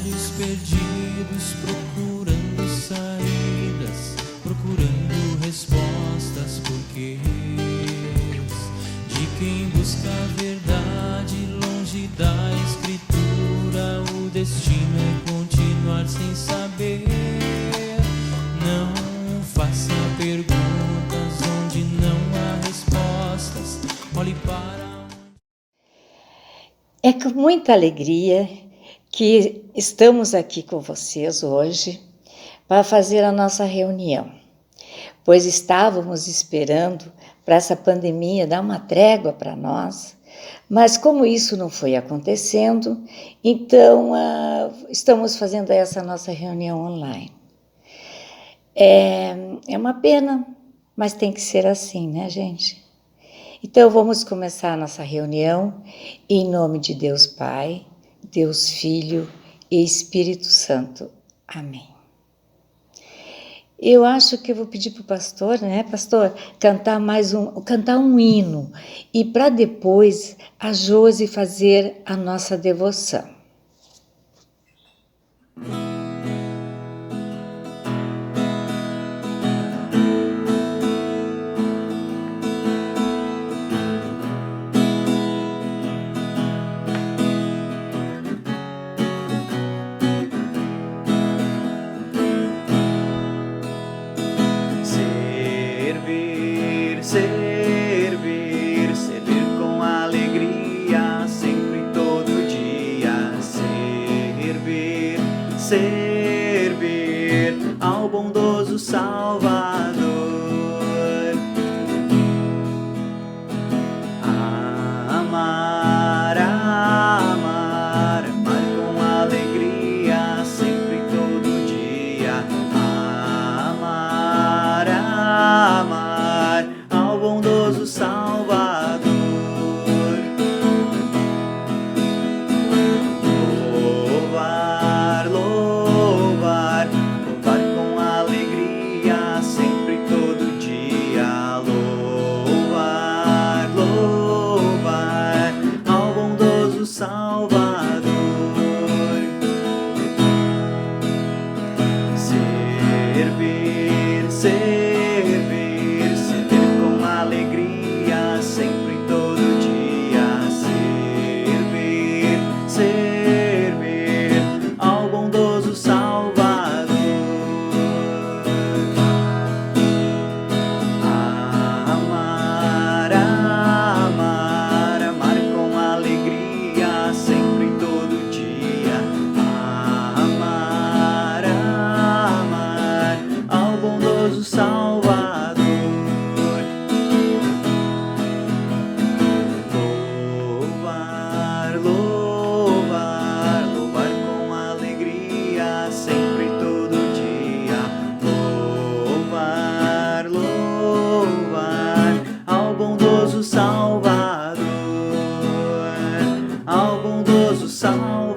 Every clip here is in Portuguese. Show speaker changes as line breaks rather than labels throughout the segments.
olhos perdidos procurando saídas, procurando respostas, porquês de quem busca a verdade longe da escritura. O destino é continuar sem saber. Não faça perguntas onde não há respostas. Olhe para onde...
É com muita alegria que estamos aqui com vocês hoje para fazer a nossa reunião, pois estávamos esperando para essa pandemia dar uma trégua para nós, mas como isso não foi acontecendo, então estamos fazendo essa nossa reunião online. É uma pena, mas tem que ser assim, né, gente? Então vamos começar a nossa reunião em nome de Deus Pai, Deus Filho e Espírito Santo. Amém. Eu acho que eu vou pedir para o pastor, né, pastor, cantar um hino e para depois a Josi fazer a nossa devoção.
Servir com alegria, sempre e todo dia. Servir ao bondoso Salvador. Amar com alegria, sempre e todo dia. Amar ao bondoso Salvador. Louvar com alegria, sempre e todo dia. Louvar ao bondoso Salvador. Servir com alegria, sempre e todo dia. Servir ao bondoso Salvador. Amar com alegria, sempre e todo dia. Amar ao bondoso Salvador. Louvar com alegria, sempre e todo dia. Louvar ao bondoso Salvador. Ao bondoso Salvador.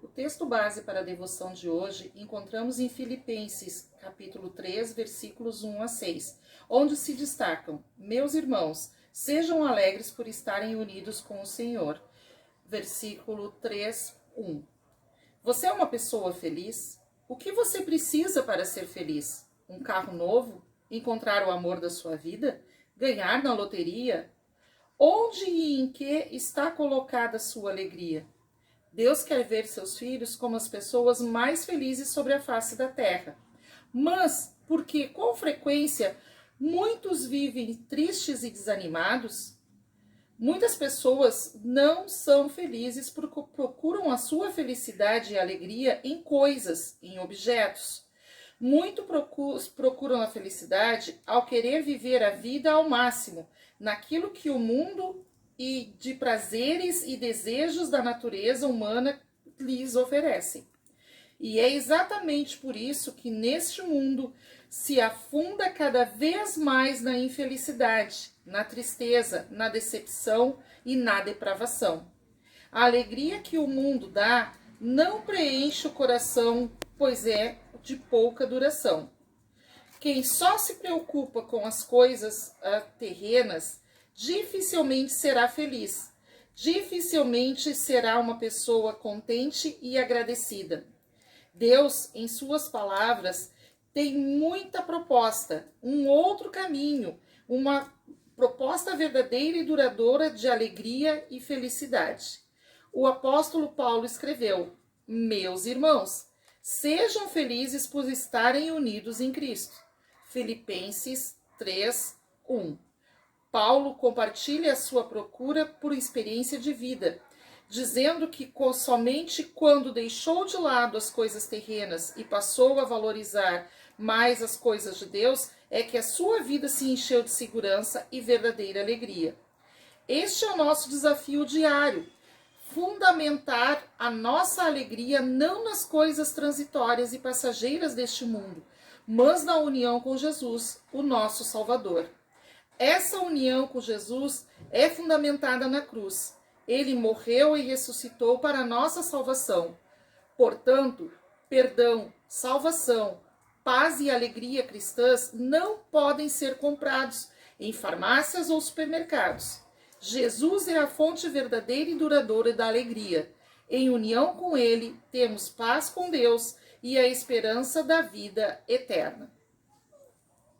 O texto base para a devoção de hoje encontramos em Filipenses, capítulo 3, versículos 1 a 6, onde se destacam: meus irmãos, sejam alegres por estarem unidos com o Senhor. Versículo 3, 1. Você é uma pessoa feliz? O que você precisa para ser feliz? Um carro novo? Encontrar o amor da sua vida? Ganhar na loteria? Onde e em que está colocada a sua alegria? Deus quer ver seus filhos como as pessoas mais felizes sobre a face da terra. Mas, porque com frequência muitos vivem tristes e desanimados, muitas pessoas não são felizes porque procuram a sua felicidade e alegria em coisas, em objetos. Muito procuram a felicidade ao querer viver a vida ao máximo, naquilo que o mundo e de prazeres e desejos da natureza humana lhes oferecem. E é exatamente por isso que neste mundo se afunda cada vez mais na infelicidade, na tristeza, na decepção e na depravação. A alegria que o mundo dá não preenche o coração, pois é de pouca duração. Quem só se preocupa com as coisas terrenas dificilmente será feliz. Dificilmente será uma pessoa contente e agradecida. Deus, em suas palavras, tem muita proposta, um outro caminho, uma proposta verdadeira e duradoura de alegria e felicidade. O apóstolo Paulo escreveu: meus irmãos, sejam felizes por estarem unidos em Cristo. Filipenses 3:1. Paulo compartilha a sua procura por experiência de vida, dizendo que somente quando deixou de lado as coisas terrenas e passou a valorizar mais as coisas de Deus, é que a sua vida se encheu de segurança e verdadeira alegria. Este é o nosso desafio diário, fundamentar a nossa alegria não nas coisas transitórias e passageiras deste mundo, mas na união com Jesus, o nosso Salvador. Essa união com Jesus é fundamentada na cruz. Ele morreu e ressuscitou para a nossa salvação. Portanto, perdão, salvação, paz e alegria cristãs não podem ser comprados em farmácias ou supermercados. Jesus é a fonte verdadeira e duradoura da alegria. Em união com Ele, temos paz com Deus e a esperança da vida eterna.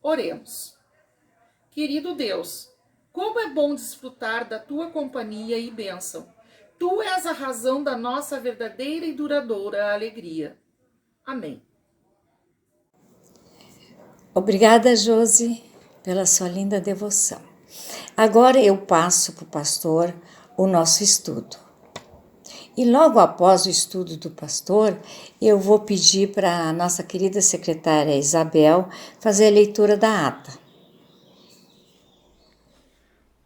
Oremos. Querido Deus, como é bom desfrutar da Tua companhia e bênção. Tu és a razão da nossa verdadeira e duradoura alegria. Amém.
Obrigada, Josi, pela sua linda devoção. Agora eu passo para o pastor o nosso estudo. E logo após o estudo do pastor, eu vou pedir para a nossa querida secretária Isabel fazer a leitura da ata.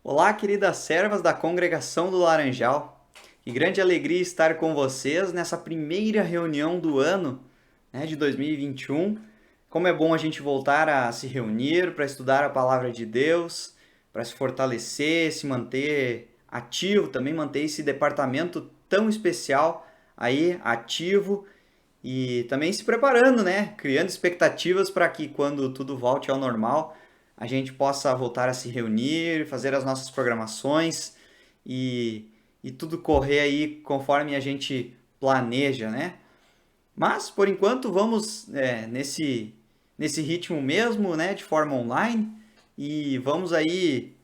Olá, queridas servas da Congregação do Laranjal. Que grande alegria estar com vocês nessa primeira reunião do ano, de 2021. Como é bom a gente voltar a se reunir para estudar a Palavra de Deus, para se fortalecer, se manter ativo, também manter esse departamento tão especial aí ativo e também se preparando, criando expectativas para que quando tudo volte ao normal, a gente possa voltar a se reunir, fazer as nossas programações e tudo correr aí conforme a gente planeja, Mas, por enquanto, vamos nesse ritmo mesmo, de forma online, e vamos aí,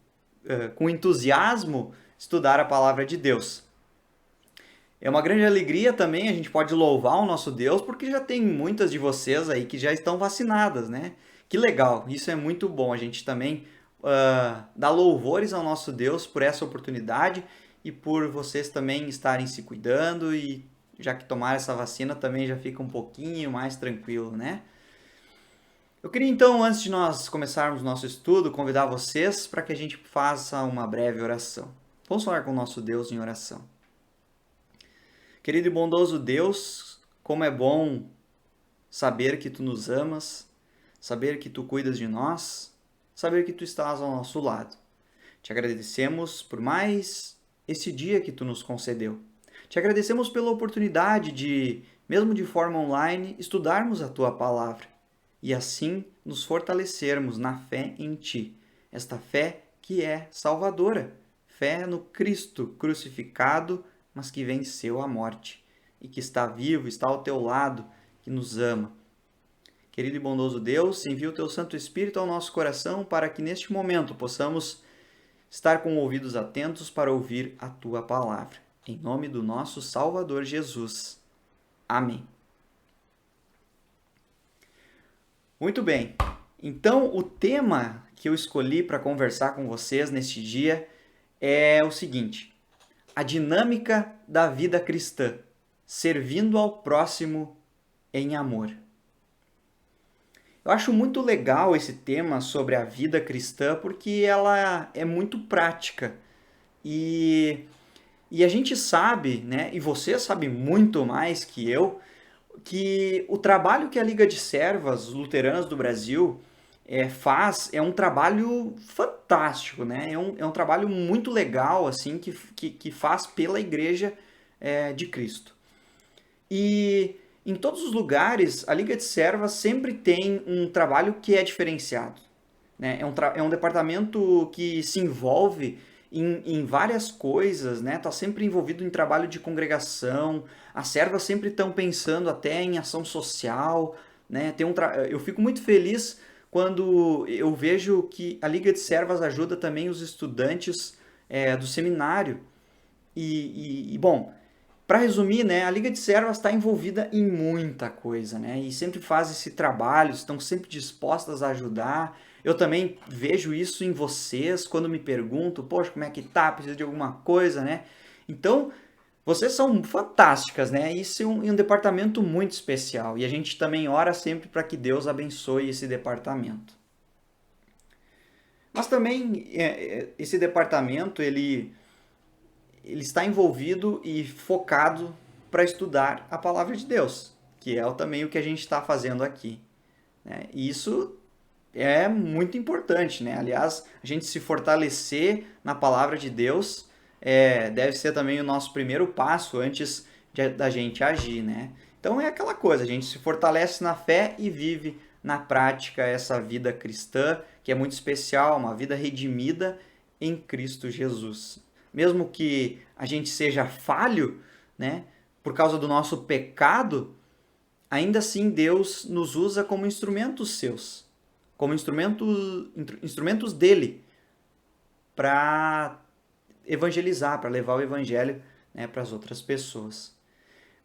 com entusiasmo, estudar a Palavra de Deus. É uma grande alegria também, a gente pode louvar o nosso Deus, porque já tem muitas de vocês aí que já estão vacinadas, Que legal, isso é muito bom, a gente também dá louvores ao nosso Deus por essa oportunidade e por vocês também estarem se cuidando e já que tomaram essa vacina também já fica um pouquinho mais tranquilo, Eu queria então, antes de nós começarmos nosso estudo, convidar vocês para que a gente faça uma breve oração. Vamos falar com o nosso Deus em oração. Querido e bondoso Deus, como é bom saber que Tu nos amas, saber que Tu cuidas de nós, saber que Tu estás ao nosso lado. Te agradecemos por mais esse dia que Tu nos concedeu. Te agradecemos pela oportunidade de, mesmo de forma online, estudarmos a Tua Palavra e assim nos fortalecermos na fé em Ti, esta fé que é salvadora, fé no Cristo crucificado, mas que venceu a morte e que está vivo, está ao Teu lado, que nos ama. Querido e bondoso Deus, envia o Teu Santo Espírito ao nosso coração para que neste momento possamos estar com ouvidos atentos para ouvir a Tua Palavra. Em nome do nosso Salvador Jesus. Amém. Muito bem. Então, o tema que eu escolhi para conversar com vocês neste dia é o seguinte: a dinâmica da vida cristã, servindo ao próximo em amor. Eu acho muito legal esse tema sobre a vida cristã porque ela é muito prática e a gente sabe, e você sabe muito mais que eu, que o trabalho que a Liga de Servas Luteranas do Brasil faz é um trabalho fantástico, É um trabalho muito legal, assim, que faz pela Igreja de Cristo. E em todos os lugares, a Liga de Servas sempre tem um trabalho que é diferenciado. né? É um departamento que se envolve em várias coisas, né? Tá sempre envolvido em trabalho de congregação. As servas sempre estão pensando até em ação social, né? Eu fico muito feliz quando eu vejo que a Liga de Servas ajuda também os estudantes do seminário. Bom, para resumir, né, a Liga de Servas está envolvida em muita coisa, né? E sempre faz esse trabalho, estão sempre dispostas a ajudar. Eu também vejo isso em vocês quando me perguntam, poxa, como é que tá? Precisa de alguma coisa, né? Então, vocês são fantásticas, né? Isso é um departamento muito especial. E a gente também ora sempre para que Deus abençoe esse departamento. Mas também esse departamento, ele está envolvido e focado para estudar a palavra de Deus, que é também o que a gente está fazendo aqui, né? E isso é muito importante, né? Aliás, a gente se fortalecer na palavra de Deus deve ser também o nosso primeiro passo antes da gente agir, né? Então é aquela coisa, a gente se fortalece na fé e vive na prática essa vida cristã, que é muito especial, uma vida redimida em Cristo Jesus. Mesmo que a gente seja falho, né, por causa do nosso pecado, ainda assim Deus nos usa como instrumentos seus, como instrumentos dele, para evangelizar, para levar o evangelho, né, para as outras pessoas.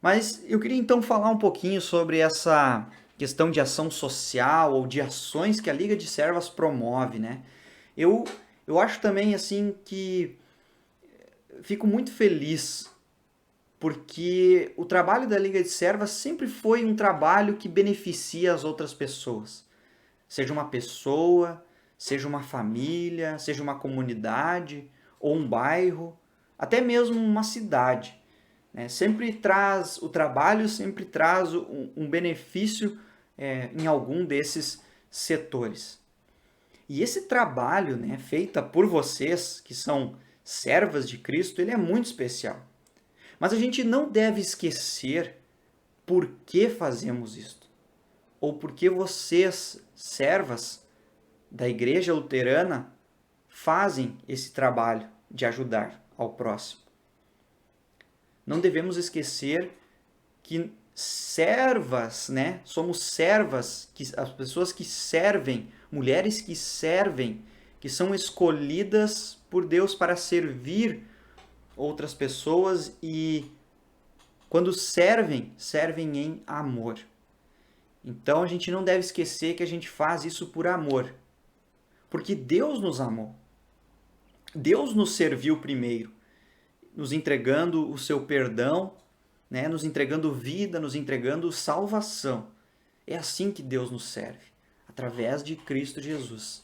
Mas eu queria então falar um pouquinho sobre essa questão de ação social ou de ações que a Liga de Servas promove, né? Eu acho também assim que fico muito feliz porque o trabalho da Liga de Servas sempre foi um trabalho que beneficia as outras pessoas. Seja uma pessoa, seja uma família, seja uma comunidade ou um bairro, até mesmo uma cidade, né? O trabalho sempre traz um benefício em algum desses setores. E esse trabalho, né, feito por vocês, que são servas de Cristo, ele é muito especial. Mas a gente não deve esquecer por que fazemos isto. Ou por que vocês, servas da Igreja Luterana, fazem esse trabalho de ajudar ao próximo. Não devemos esquecer que servas, né? Somos servas, as pessoas que servem, mulheres que servem, que são escolhidas por Deus para servir outras pessoas e quando servem em amor. Então a gente não deve esquecer que a gente faz isso por amor, porque Deus nos amou. Deus nos serviu primeiro, nos entregando o seu perdão, né? Nos entregando vida, nos entregando salvação. É assim que Deus nos serve, através de Cristo Jesus.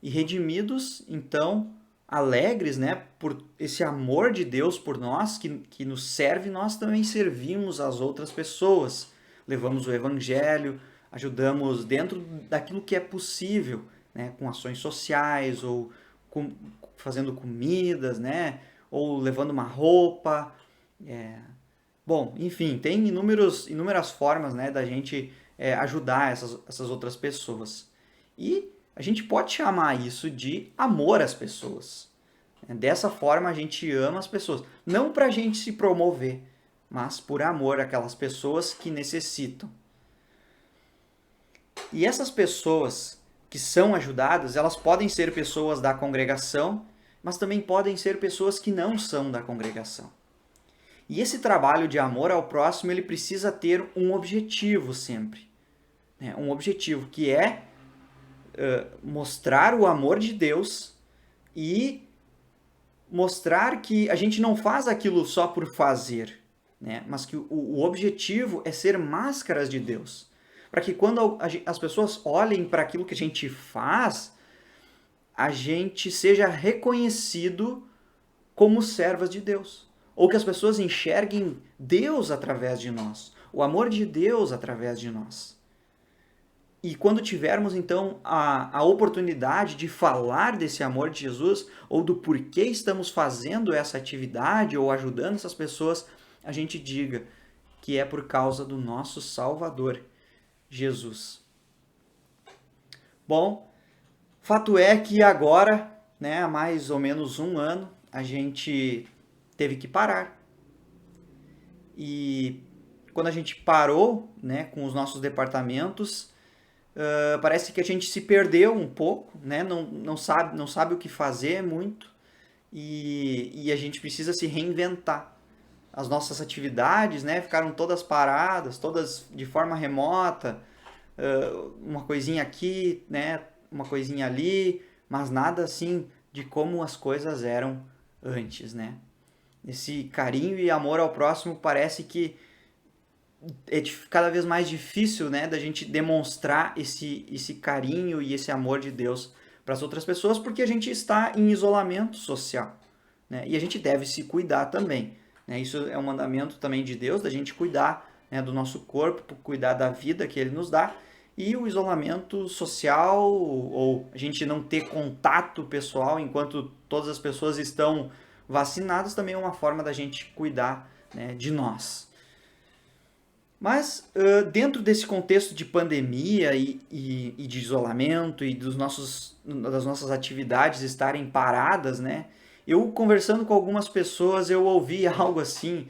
E redimidos, então, alegres, né, por esse amor de Deus por nós, que nos serve, nós também servimos as outras pessoas. Levamos o Evangelho, ajudamos dentro daquilo que é possível, né, com ações sociais, ou fazendo comidas, né, ou levando uma roupa. Bom, enfim, tem inúmeras formas, né, da gente ajudar essas outras pessoas. E a gente pode chamar isso de amor às pessoas. Dessa forma a gente ama as pessoas. Não para a gente se promover, mas por amor àquelas pessoas que necessitam. E essas pessoas que são ajudadas, elas podem ser pessoas da congregação, mas também podem ser pessoas que não são da congregação. E esse trabalho de amor ao próximo, ele precisa ter um objetivo sempre. Né? Um objetivo que é mostrar o amor de Deus e mostrar que a gente não faz aquilo só por fazer, né? Mas que o objetivo é ser máscaras de Deus. Para que quando as pessoas olhem para aquilo que a gente faz, a gente seja reconhecido como servas de Deus. Ou que as pessoas enxerguem Deus através de nós, o amor de Deus através de nós. E quando tivermos, então, a oportunidade de falar desse amor de Jesus, ou do porquê estamos fazendo essa atividade, ou ajudando essas pessoas, a gente diga que é por causa do nosso Salvador, Jesus. Bom, Fato é que agora, né, há mais ou menos um ano, a gente teve que parar. E quando a gente parou, né, com os nossos departamentos, parece que a gente se perdeu um pouco, né, não sabe o que fazer muito, e a gente precisa se reinventar. As nossas atividades, né, ficaram todas paradas, todas de forma remota, uma coisinha aqui, né, uma coisinha ali, mas nada assim de como as coisas eram antes, né? Esse carinho e amor ao próximo parece que é cada vez mais difícil, né, da gente demonstrar esse carinho e esse amor de Deus para as outras pessoas, porque a gente está em isolamento social, né? E a gente deve se cuidar também, né? Isso é um mandamento também de Deus, da gente cuidar, né, do nosso corpo, cuidar da vida que Ele nos dá. E o isolamento social, ou a gente não ter contato pessoal enquanto todas as pessoas estão vacinadas, também é uma forma da gente cuidar, né, de nós. Mas dentro desse contexto de pandemia e de isolamento e das nossas atividades estarem paradas, né, eu conversando com algumas pessoas, eu ouvi algo assim,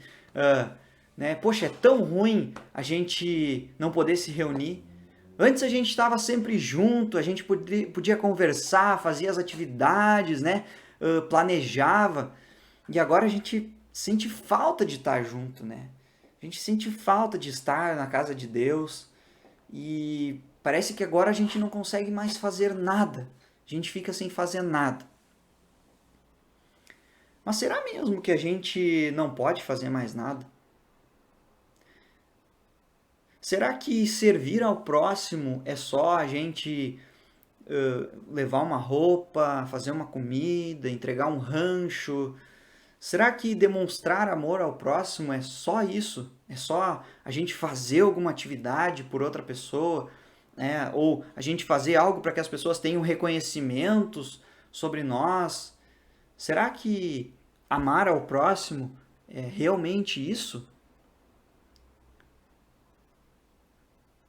né, poxa, é tão ruim a gente não poder se reunir. Antes a gente estava sempre junto, a gente podia conversar, fazia as atividades, né? Planejava. E agora a gente sente falta de estar junto, né? A gente sente falta de estar na casa de Deus. E parece que agora a gente não consegue mais fazer nada. A gente fica sem fazer nada. Mas será mesmo que a gente não pode fazer mais nada? Será que servir ao próximo é só a gente levar uma roupa, fazer uma comida, entregar um rancho? Será que demonstrar amor ao próximo é só isso? É só a gente fazer alguma atividade por outra pessoa? Né? Ou a gente fazer algo para que as pessoas tenham reconhecimentos sobre nós? Será que amar ao próximo é realmente isso?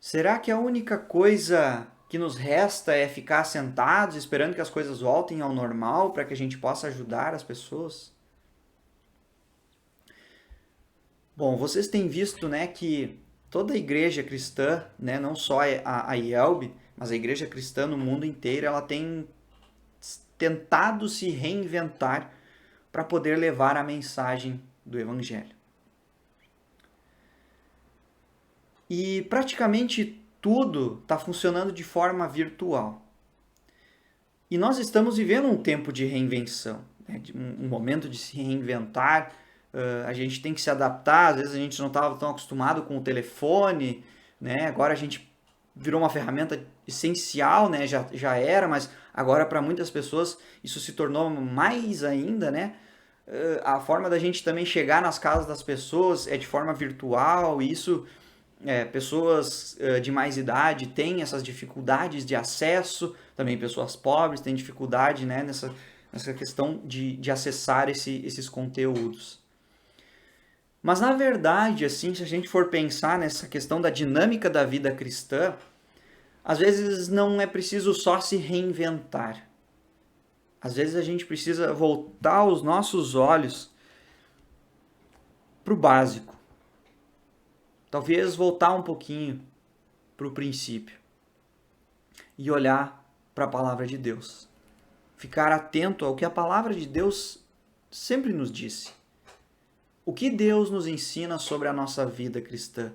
Será que a única coisa que nos resta é ficar sentados esperando que as coisas voltem ao normal para que a gente possa ajudar as pessoas? Bom, vocês têm visto, né, que toda a igreja cristã, né, não só a IELB, mas a igreja cristã no mundo inteiro, ela tem tentado se reinventar para poder levar a mensagem do Evangelho. E praticamente tudo está funcionando de forma virtual. E nós estamos vivendo um tempo de reinvenção, né? Um momento de se reinventar. A gente tem que se adaptar. Às vezes a gente não estava tão acostumado com o telefone, né? Agora a gente virou uma ferramenta essencial, né? Já era, mas agora para muitas pessoas isso se tornou mais ainda, né? A forma da gente também chegar nas casas das pessoas é de forma virtual, e isso... pessoas de mais idade têm essas dificuldades de acesso, também pessoas pobres têm dificuldade, né, nessa questão de acessar esses conteúdos. Mas na verdade, assim, se a gente for pensar nessa questão da dinâmica da vida cristã, às vezes não é preciso só se reinventar. Às vezes a gente precisa voltar os nossos olhos para o básico. Talvez voltar um pouquinho para o princípio e olhar para a palavra de Deus. Ficar atento ao que a palavra de Deus sempre nos disse. O que Deus nos ensina sobre a nossa vida cristã?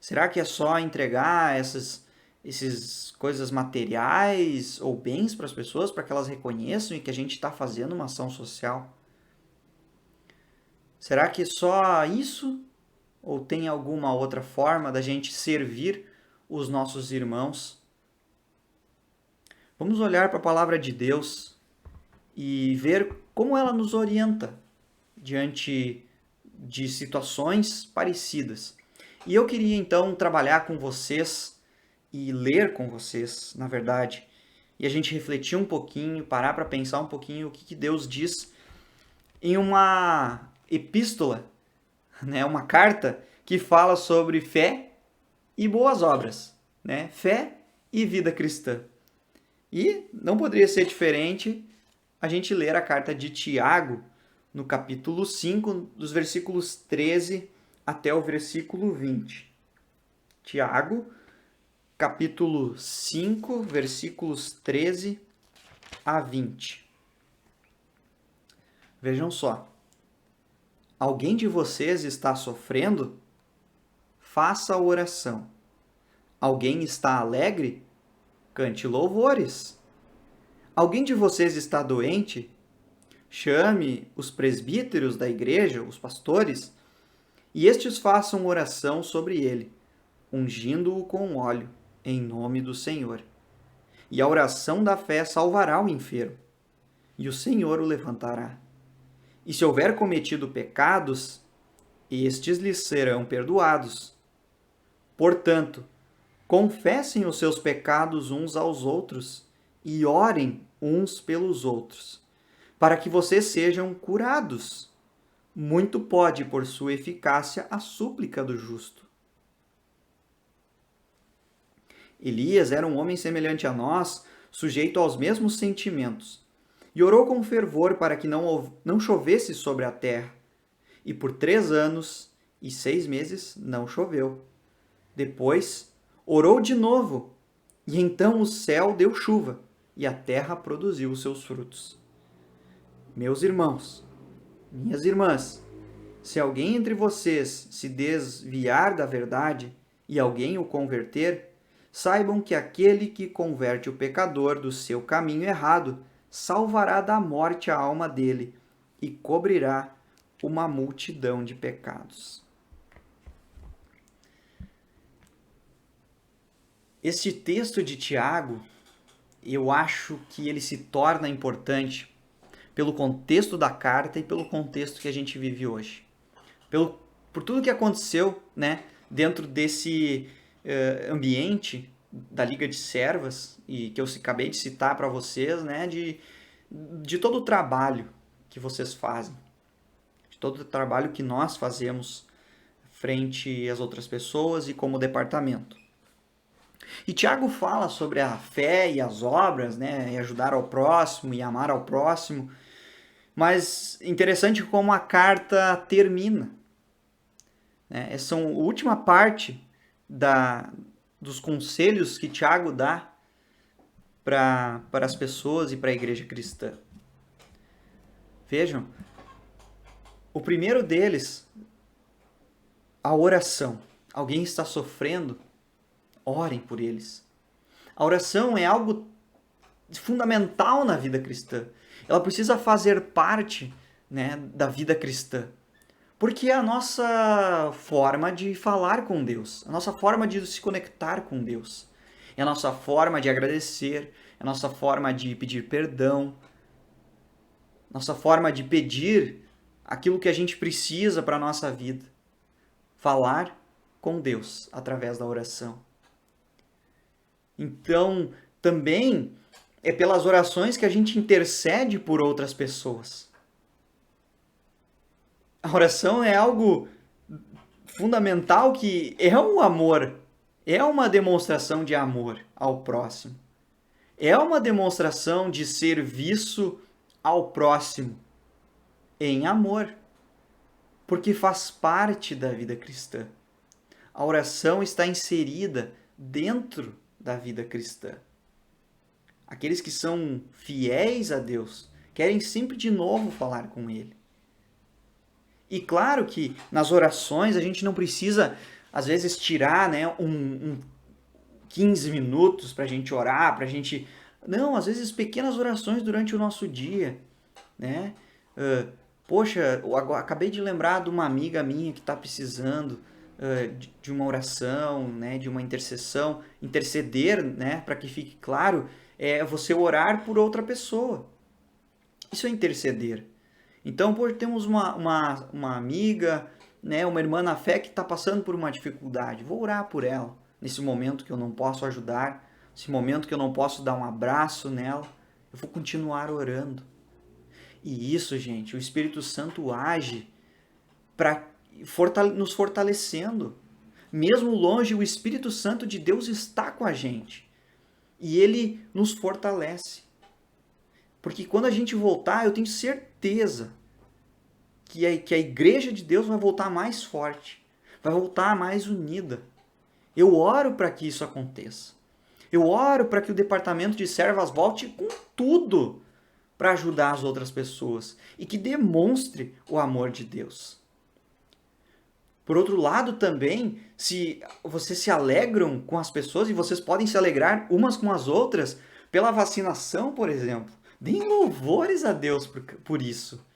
Será que é só entregar essas coisas materiais ou bens para as pessoas para que elas reconheçam e que a gente está fazendo uma ação social? Será que é só isso? Ou tem alguma outra forma da gente servir os nossos irmãos? Vamos olhar para a palavra de Deus e ver como ela nos orienta diante de situações parecidas. E eu queria então trabalhar com vocês e ler com vocês, na verdade, e a gente refletir um pouquinho, parar para pensar um pouquinho o que Deus diz em uma epístola, né, uma carta que fala sobre fé e boas obras, né? Fé e vida cristã. E não poderia ser diferente a gente ler a carta de Tiago, no capítulo 5, dos versículos 13 até o versículo 20. Tiago, capítulo 5, versículos 13 a 20. Vejam só. Alguém de vocês está sofrendo? Faça a oração. Alguém está alegre? Cante louvores. Alguém de vocês está doente? Chame os presbíteros da igreja, os pastores, e estes façam oração sobre ele, ungindo-o com óleo, em nome do Senhor. E a oração da fé salvará o enfermo, e o Senhor o levantará. E se houver cometido pecados, estes lhes serão perdoados. Portanto, confessem os seus pecados uns aos outros e orem uns pelos outros, para que vocês sejam curados. Muito pode, por sua eficácia, a súplica do justo. Elias era um homem semelhante a nós, sujeito aos mesmos sentimentos, e orou com fervor para que não chovesse sobre a terra. E por 3 anos e 6 meses não choveu. Depois, orou de novo, e então o céu deu chuva, e a terra produziu os seus frutos. Meus irmãos, minhas irmãs, se alguém entre vocês se desviar da verdade e alguém o converter, saibam que aquele que converte o pecador do seu caminho errado salvará da morte a alma dele e cobrirá uma multidão de pecados. Este texto de Tiago, eu acho que ele se torna importante pelo contexto da carta e pelo contexto que a gente vive hoje. Por tudo que aconteceu, né, dentro desse ambiente da Liga de Servas, e que eu acabei de citar para vocês, né, de todo o trabalho que vocês fazem, de todo o trabalho que nós fazemos frente às outras pessoas e como departamento. E Tiago fala sobre a fé e as obras, né, e ajudar ao próximo e amar ao próximo, mas interessante como a carta termina. Né? Essa é a última parte dos conselhos que Tiago dá para as pessoas e para a igreja cristã. Vejam, o primeiro deles, a oração. Alguém está sofrendo? Orem por eles. A oração é algo fundamental na vida cristã. Ela precisa fazer parte, né, da vida cristã. Porque é a nossa forma de falar com Deus, a nossa forma de se conectar com Deus, é a nossa forma de agradecer, é a nossa forma de pedir perdão, nossa forma de pedir aquilo que a gente precisa para a nossa vida. Falar com Deus através da oração. Então, também é pelas orações que a gente intercede por outras pessoas. A oração é algo fundamental que é um amor, é uma demonstração de amor ao próximo. É uma demonstração de serviço ao próximo em amor, porque faz parte da vida cristã. A oração está inserida dentro da vida cristã. Aqueles que são fiéis a Deus querem sempre de novo falar com Ele. E claro que nas orações a gente não precisa, às vezes, tirar, né, 15 minutos para a gente orar, para a gente... Não, às vezes pequenas orações durante o nosso dia, né? Poxa, eu acabei de lembrar de uma amiga minha que está precisando de uma oração, né, de uma intercessão. Interceder, né, para que fique claro, é você orar por outra pessoa. Isso é interceder. Então, temos uma amiga, né, uma irmã na fé que está passando por uma dificuldade. Vou orar por ela nesse momento que eu não posso ajudar, nesse momento que eu não posso dar um abraço nela. Eu vou continuar orando. E isso, gente, o Espírito Santo age para nos fortalecendo. Mesmo longe, o Espírito Santo de Deus está com a gente. e ele nos fortalece. Porque quando a gente voltar, eu tenho certeza que a igreja de Deus vai voltar mais forte, vai voltar mais unida. Eu oro para que isso aconteça. Eu oro para que o departamento de servas volte com tudo para ajudar as outras pessoas e que demonstre o amor de Deus. Por outro lado, também, se vocês se alegram com as pessoas e vocês podem se alegrar umas com as outras pela vacinação, por exemplo. Deem louvores a Deus por isso.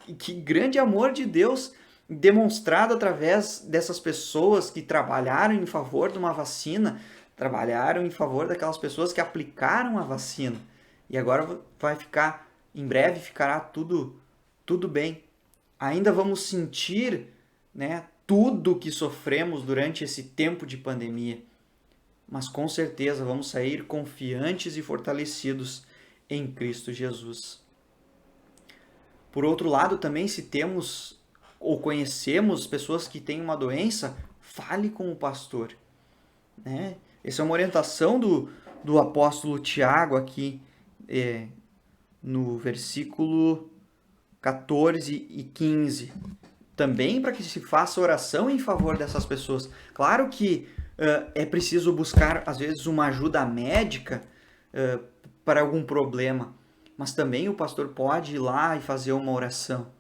E que grande amor de Deus demonstrado através dessas pessoas que trabalharam em favor de uma vacina, trabalharam em favor daquelas pessoas que aplicaram a vacina. E agora em breve ficará tudo bem. Ainda vamos sentir, né, tudo que sofremos durante esse tempo de pandemia. Mas com certeza vamos sair confiantes e fortalecidos em Cristo Jesus. Por outro lado, também, se temos ou conhecemos pessoas que têm uma doença, fale com o pastor. Né? Essa é uma orientação do apóstolo Tiago aqui, no versículo 14 e 15. Também para que se faça oração em favor dessas pessoas. Claro que é preciso buscar, às vezes, uma ajuda médica para algum problema, mas também o pastor pode ir lá e fazer uma oração,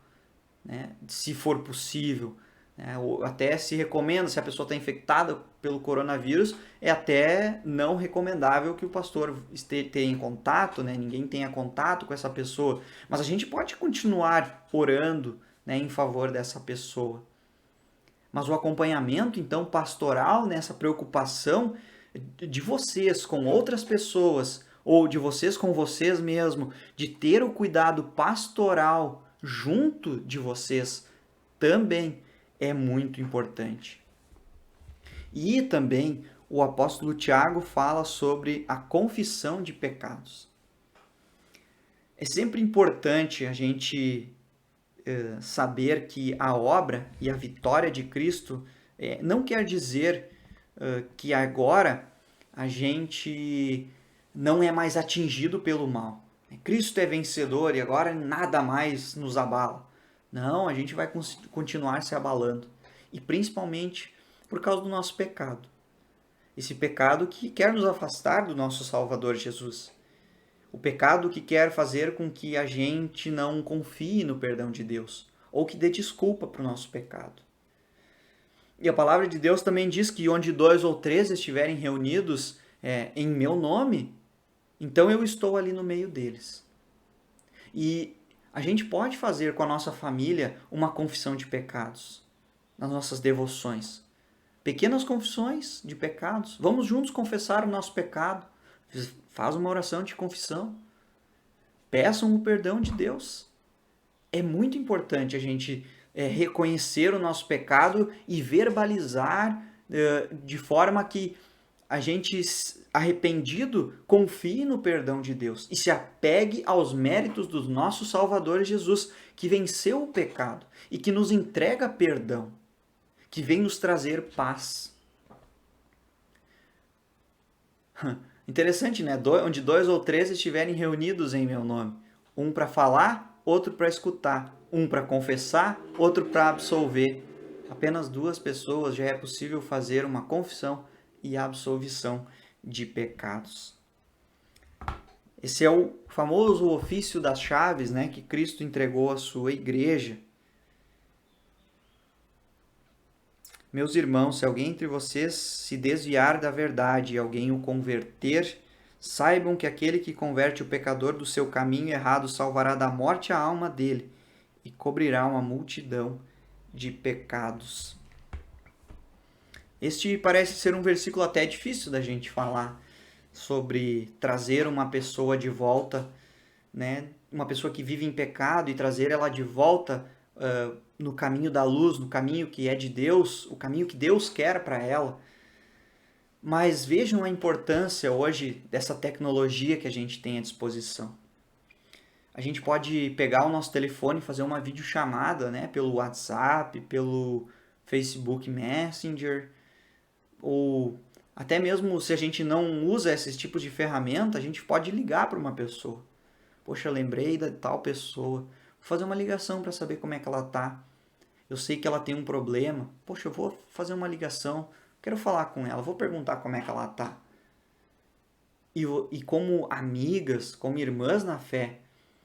né? Se for possível. Né? Ou até se recomenda, se a pessoa está infectada pelo coronavírus, é até não recomendável que o pastor tenha em contato, né? Ninguém tenha contato com essa pessoa, mas a gente pode continuar orando, né, em favor dessa pessoa. Mas o acompanhamento, então, pastoral, nessa preocupação de vocês com outras pessoas, ou de vocês com vocês mesmo, de ter o cuidado pastoral junto de vocês, também é muito importante. E também o apóstolo Tiago fala sobre a confissão de pecados. É sempre importante a gente saber que a obra e a vitória de Cristo não quer dizer que agora a gente não é mais atingido pelo mal. Cristo é vencedor e agora nada mais nos abala. Não, a gente vai continuar se abalando. E principalmente por causa do nosso pecado. Esse pecado que quer nos afastar do nosso Salvador Jesus. O pecado que quer fazer com que a gente não confie no perdão de Deus. Ou que dê desculpa para o nosso pecado. E a palavra de Deus também diz que onde 2 ou 3 estiverem reunidos em meu nome, então eu estou ali no meio deles. E a gente pode fazer com a nossa família uma confissão de pecados nas nossas devoções. Pequenas confissões de pecados. Vamos juntos confessar o nosso pecado. Faz uma oração de confissão. Peçam o perdão de Deus. É muito importante a gente reconhecer o nosso pecado e verbalizar de forma que a gente, arrependido, confie no perdão de Deus e se apegue aos méritos do nosso Salvador Jesus, que venceu o pecado e que nos entrega perdão, que vem nos trazer paz. Interessante, né? Onde 2 ou 3 estiverem reunidos em meu nome. Um para falar, outro para escutar. Um para confessar, outro para absolver. Apenas 2 pessoas já é possível fazer uma confissão e absolvição de pecados. Esse é o famoso ofício das chaves, né, que Cristo entregou à sua igreja. Meus irmãos, se alguém entre vocês se desviar da verdade e alguém o converter, saibam que aquele que converte o pecador do seu caminho errado salvará da morte a alma dele e cobrirá uma multidão de pecados. Este parece ser um versículo até difícil da gente falar sobre trazer uma pessoa de volta, né? Uma pessoa que vive em pecado e trazer ela de volta no caminho da luz, no caminho que é de Deus, o caminho que Deus quer para ela. Mas vejam a importância hoje dessa tecnologia que a gente tem à disposição. A gente pode pegar o nosso telefone e fazer uma videochamada, né? Pelo WhatsApp, pelo Facebook Messenger, ou Até mesmo se a gente não usa esses tipos de ferramenta, a gente pode ligar para uma pessoa. Poxa, eu lembrei da tal pessoa. Vou fazer uma ligação para saber como é que ela tá. Eu sei que ela tem um problema. Poxa, eu vou fazer uma ligação. Quero falar com ela. Vou perguntar como é que ela tá. E como amigas, como irmãs na fé,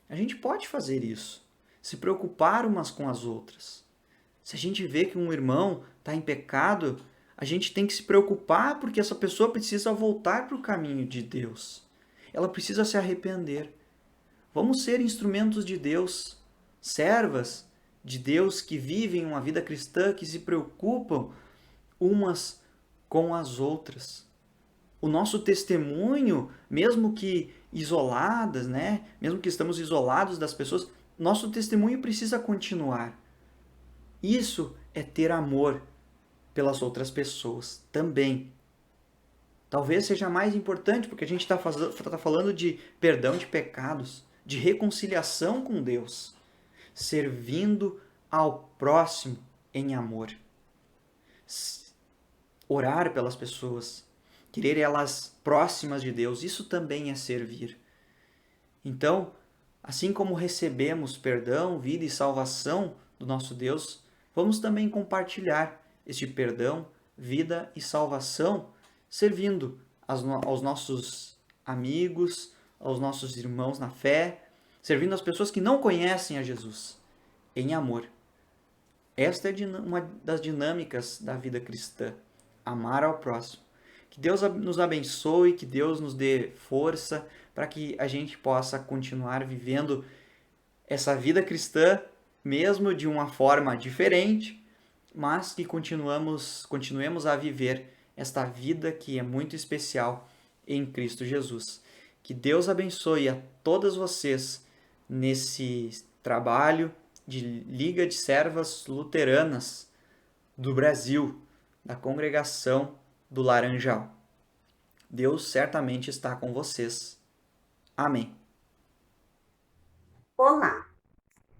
a gente pode fazer isso. Se preocupar umas com as outras. Se a gente vê que um irmão está em pecado, a gente tem que se preocupar porque essa pessoa precisa voltar para o caminho de Deus. Ela precisa se arrepender. Vamos ser instrumentos de Deus, servas de Deus que vivem uma vida cristã, que se preocupam umas com as outras. O nosso testemunho, mesmo que isoladas, né? Mesmo que estamos isolados das pessoas, nosso testemunho precisa continuar. Isso é ter amor pelas outras pessoas também. Talvez seja mais importante, porque a gente está falando de perdão de pecados, de reconciliação com Deus, servindo ao próximo em amor. Orar pelas pessoas, querer elas próximas de Deus, isso também é servir. Então, assim como recebemos perdão, vida e salvação do nosso Deus, vamos também compartilhar este perdão, vida e salvação, servindo aos nossos amigos, aos nossos irmãos na fé, servindo as pessoas que não conhecem a Jesus, em amor. Esta é uma das dinâmicas da vida cristã, amar ao próximo. Que Deus nos abençoe, que Deus nos dê força para que a gente possa continuar vivendo essa vida cristã, mesmo de uma forma diferente, mas que continuemos a viver esta vida que é muito especial em Cristo Jesus. Que Deus abençoe a todas vocês nesse trabalho de Liga de Servas Luteranas do Brasil, da Congregação do Laranjal. Deus certamente está com vocês. Amém.
Olá!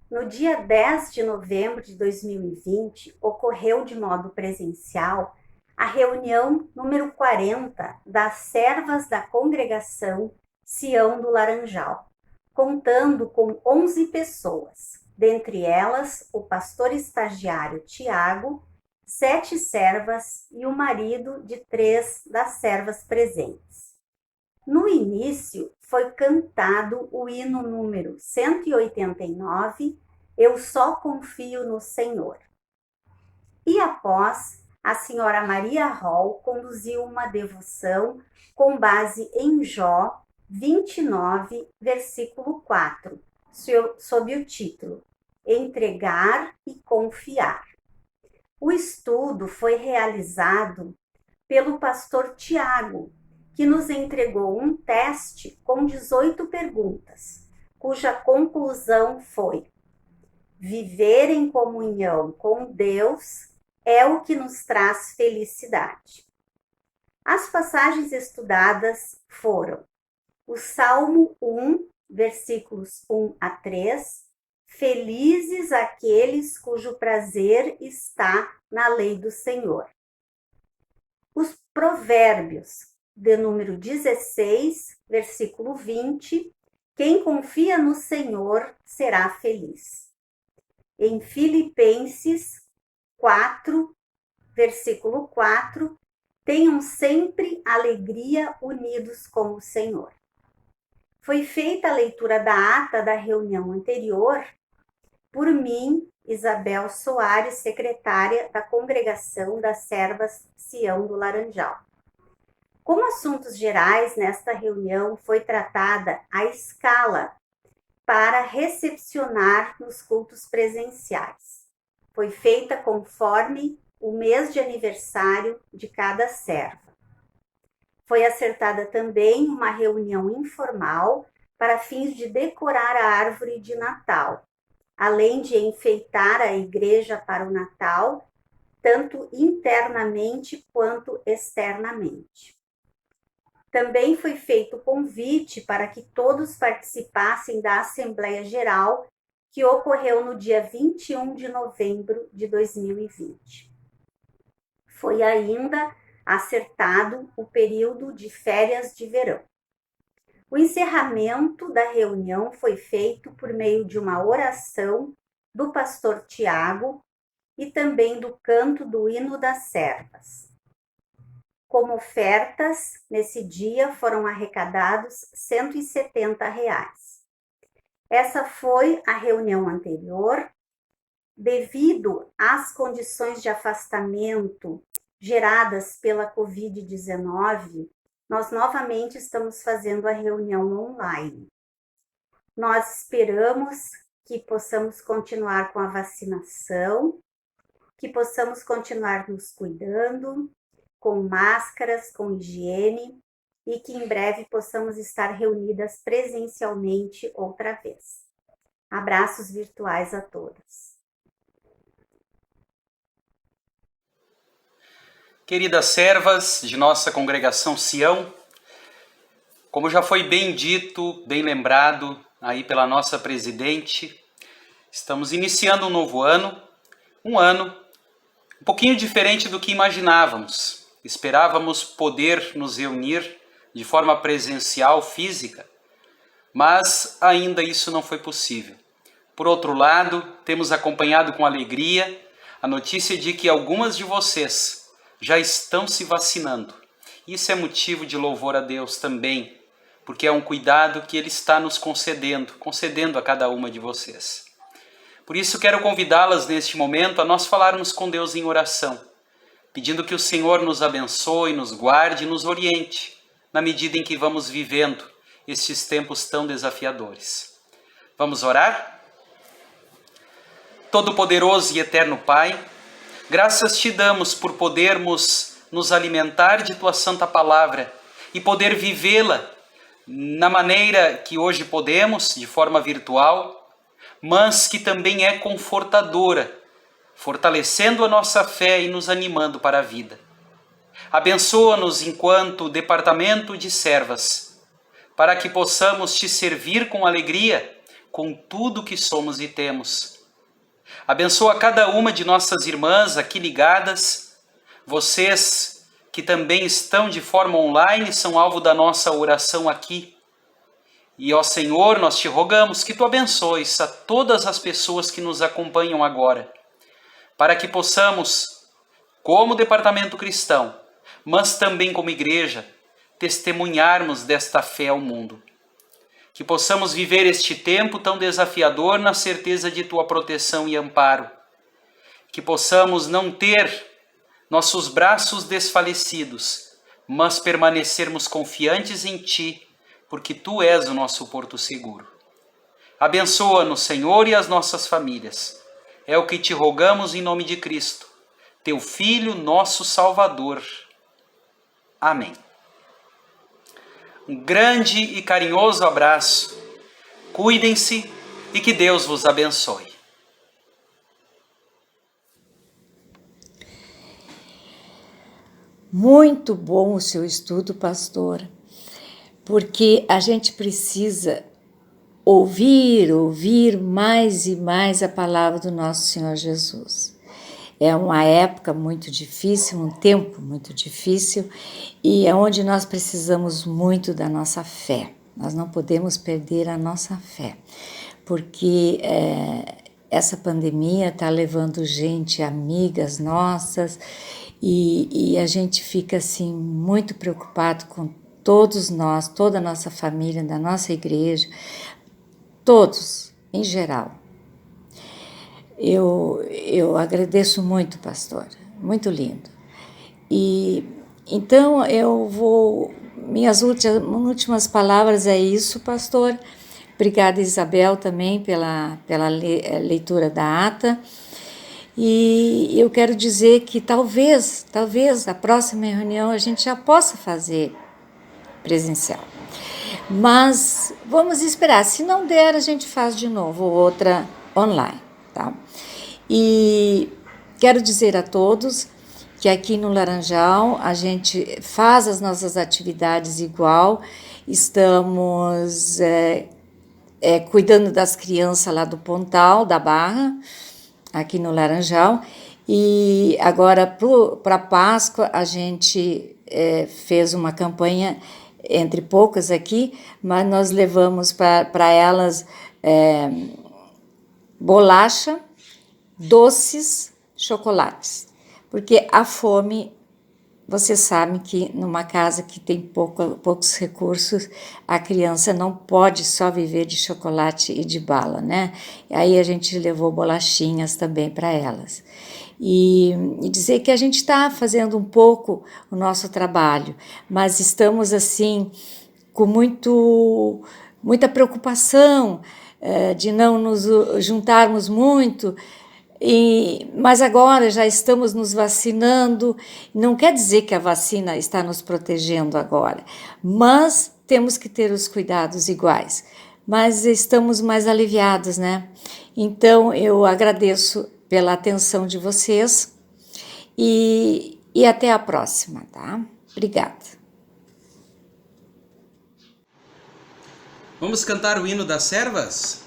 No dia 10 de novembro de 2020, ocorreu de modo presencial a reunião número 40 das servas da Congregação Sião do Laranjal, contando com 11 pessoas, dentre elas o pastor estagiário Tiago, 7 servas e o marido de 3 das servas presentes. No início, foi cantado o hino número 189, Eu Só Confio no Senhor. E após, a senhora Maria Hall conduziu uma devoção com base em Jó 29, versículo 4, sob o título Entregar e Confiar. O estudo foi realizado pelo pastor Tiago, que nos entregou um teste com 18 perguntas, cuja conclusão foi: viver em comunhão com Deus é o que nos traz felicidade. As passagens estudadas foram o Salmo 1, versículos 1 a 3, felizes aqueles cujo prazer está na lei do Senhor. Os Provérbios, de número 16, versículo 20, quem confia no Senhor será feliz. Em Filipenses 4, versículo 4, tenham sempre alegria unidos com o Senhor. Foi feita a leitura da ata da reunião anterior por mim, Isabel Soares, secretária da Congregação das Servas Sião do Laranjal. Como assuntos gerais, nesta reunião foi tratada a escala para recepcionar nos cultos presenciais. Foi feita conforme o mês de aniversário de cada serva. Foi acertada também uma reunião informal para fins de decorar a árvore de Natal, além de enfeitar a igreja para o Natal, tanto internamente quanto externamente. Também foi feito convite para que todos participassem da Assembleia Geral, que ocorreu no dia 21 de novembro de 2020. Foi ainda acertado o período de férias de verão. O encerramento da reunião foi feito por meio de uma oração do pastor Tiago e também do canto do hino das servas. Como ofertas, nesse dia foram arrecadados R$170. Essa foi a reunião anterior. Devido às condições de afastamento geradas pela Covid-19, nós novamente estamos fazendo a reunião online. Nós esperamos que possamos continuar com a vacinação, que possamos continuar nos cuidando, com máscaras, com higiene, e que em breve possamos estar reunidas presencialmente outra vez. Abraços virtuais a todas.
Queridas servas de nossa congregação Sião, como já foi bem dito, bem lembrado aí pela nossa presidente, estamos iniciando um novo ano, um pouquinho diferente do que imaginávamos. Esperávamos poder nos reunir de forma presencial, física, mas ainda isso não foi possível. Por outro lado, temos acompanhado com alegria a notícia de que algumas de vocês já estão se vacinando. Isso é motivo de louvor a Deus também, porque é um cuidado que Ele está nos concedendo a cada uma de vocês. Por isso quero convidá-las neste momento a nós falarmos com Deus em oração, pedindo que o Senhor nos abençoe, nos guarde e nos oriente, na medida em que vamos vivendo estes tempos tão desafiadores. Vamos orar? Todo-Poderoso e Eterno Pai, graças te damos por podermos nos alimentar de tua santa palavra e poder vivê-la na maneira que hoje podemos, de forma virtual, mas que também é confortadora, fortalecendo a nossa fé e nos animando para a vida. Abençoa-nos enquanto departamento de servas, para que possamos te servir com alegria, com tudo que somos e temos. Abençoa cada uma de nossas irmãs aqui ligadas, vocês que também estão de forma online, são alvo da nossa oração aqui. E, ó Senhor, nós te rogamos que tu abençoes a todas as pessoas que nos acompanham agora, para que possamos, como departamento cristão, mas também como igreja, testemunharmos desta fé ao mundo. Que possamos viver este tempo tão desafiador na certeza de tua proteção e amparo. Que possamos não ter nossos braços desfalecidos, mas permanecermos confiantes em ti, porque tu és o nosso porto seguro. Abençoa-nos, Senhor, e as nossas famílias. É o que te rogamos em nome de Cristo, teu Filho, nosso Salvador. Amém. Um grande e carinhoso abraço. Cuidem-se e que Deus vos abençoe.
Muito bom o seu estudo, pastor, porque a gente precisa ouvir mais e mais a palavra do nosso Senhor Jesus. É uma época muito difícil, um tempo muito difícil, e é onde nós precisamos muito da nossa fé. Nós não podemos perder a nossa fé, porque essa pandemia está levando gente, amigas nossas, e a gente fica assim muito preocupado com todos nós, toda a nossa família, da nossa igreja, todos, em geral. Eu agradeço muito, pastor, muito lindo. E então minhas últimas palavras é isso, pastor. Obrigada, Isabel, também pela leitura da ata. E eu quero dizer que talvez a próxima reunião a gente já possa fazer presencial. Mas vamos esperar, se não der, a gente faz de novo outra online, tá? E quero dizer a todos que aqui no Laranjal a gente faz as nossas atividades igual, estamos cuidando das crianças lá do Pontal, da Barra, aqui no Laranjal, E agora, para Páscoa, a gente fez uma campanha, entre poucas aqui, mas nós levamos para elas bolacha, doces, chocolates. Porque a fome, você sabe que numa casa que tem poucos recursos, a criança não pode só viver de chocolate e de bala, né? E aí a gente levou bolachinhas também para elas. E dizer que a gente está fazendo um pouco o nosso trabalho, mas estamos assim com muita preocupação de não nos juntarmos muito, mas agora já estamos nos vacinando. Não quer dizer que a vacina está nos protegendo agora, mas temos que ter os cuidados iguais. Mas estamos mais aliviados, né? Então eu agradeço pela atenção de vocês e até a próxima, tá? Obrigada.
Vamos cantar o hino das servas?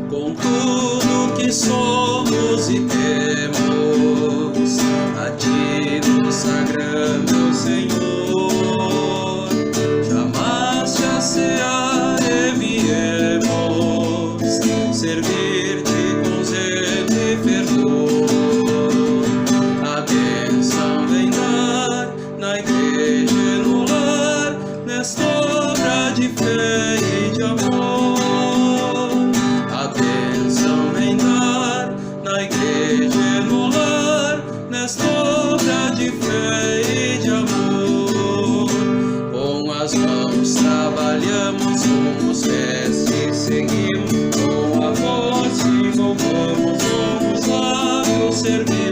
Com tudo que somos e temos, a ti nos sagramos, Senhor. Chamaste a cear e viemos servir-te com zelo e fervor. A bênção vem dar na igreja e no lar, nesta obra de fé e de amor. A bênção vem dar na igreja e no lar, nesta obra de fé e de amor. Com as mãos trabalhamos, com os pés te seguimos, com a voz te louvamos, com os lábios servimos.